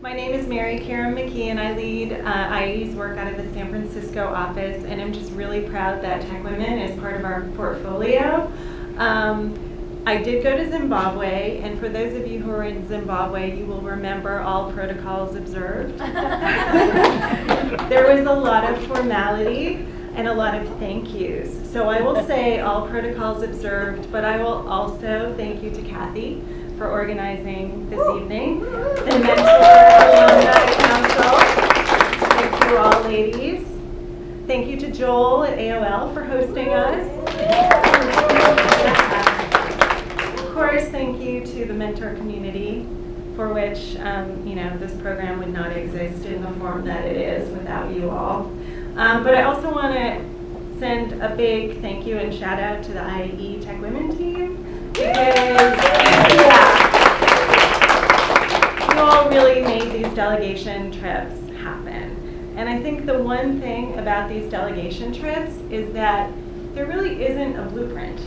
My name is Karam McKey, and I lead IE's work out of the San Francisco office, and I'm just really proud that TechWomen is part of our portfolio. I did go to Zimbabwe, and for those of you who are in Zimbabwe, you will remember all protocols observed. There was a lot of formality and a lot of thank yous. So I will say all protocols observed, but I will also thank you to Kathy for organizing this evening, the Mentor Alumni Council. Thank you all, ladies. Thank you to Joel at AOL for hosting us. Of course, thank you to the Mentor community, for which this program would not exist in the form that it is without you all. But I also want to send a big thank you and shout out to the IE TechWomen team, because you all really made these delegation trips happen. And I think the one thing about these delegation trips is that there really isn't a blueprint.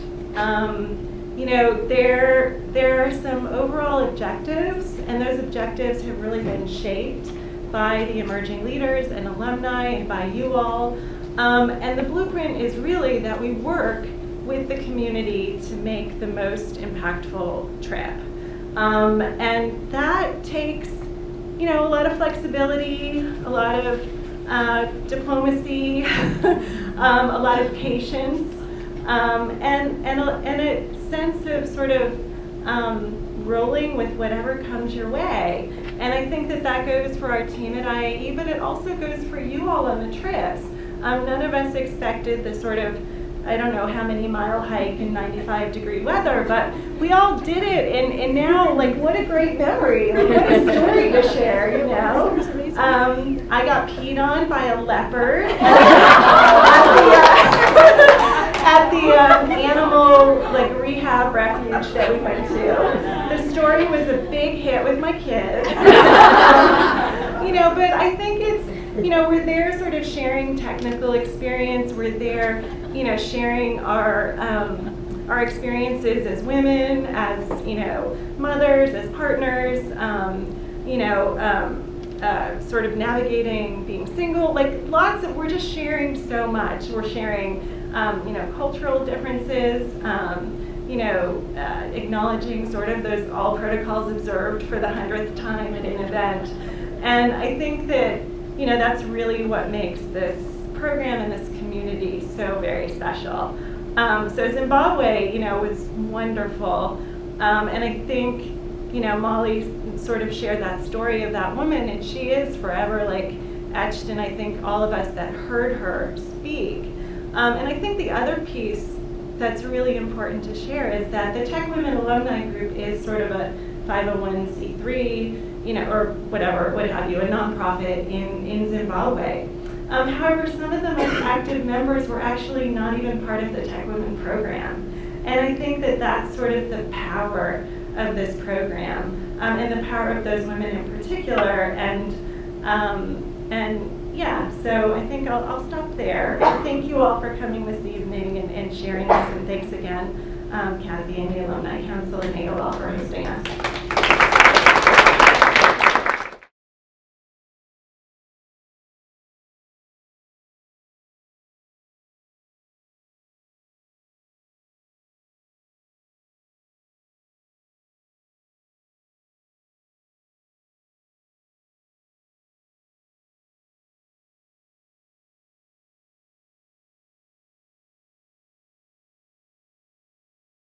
There are some overall objectives, and those objectives have really been shaped by the emerging leaders and alumni and by you all. And the blueprint is really that we work with the community to make the most impactful trip. And that takes, a lot of flexibility, a lot of diplomacy, a lot of patience, and a sense of sort of rolling with whatever comes your way. And I think that goes for our team at IAE, but it also goes for you all on the trips. None of us expected the sort of, I don't know how many mile hike in 95-degree weather, but we all did it, and now, what a great memory, what a story to share, I got peed on by a leopard at the animal rehab refuge that we went to. The story was a big hit with my kids. But I think it's, we're there sort of sharing technical experience. We're there, sharing our experiences as women, as, mothers, as partners, sort of navigating being single, we're just sharing so much. We're sharing, cultural differences, acknowledging sort of those all protocols observed for the 100th time at an event. And I think that, that's really what makes this program and this community so very special. So Zimbabwe, was wonderful. And I think, Molly sort of shared that story of that woman, and she is forever etched in, I think, all of us that heard her speak. And I think the other piece that's really important to share is that the TechWomen Alumni Group is sort of a 501c3, or whatever, what have you, a nonprofit in Zimbabwe. However, some of the most active members were actually not even part of the TechWomen program. And I think that that's sort of the power of this program, and the power of those women in particular. And yeah, so I think I'll stop there. Thank you all for coming this evening and sharing this, and thanks again, Kathy and the Alumni Council and AOL for hosting us.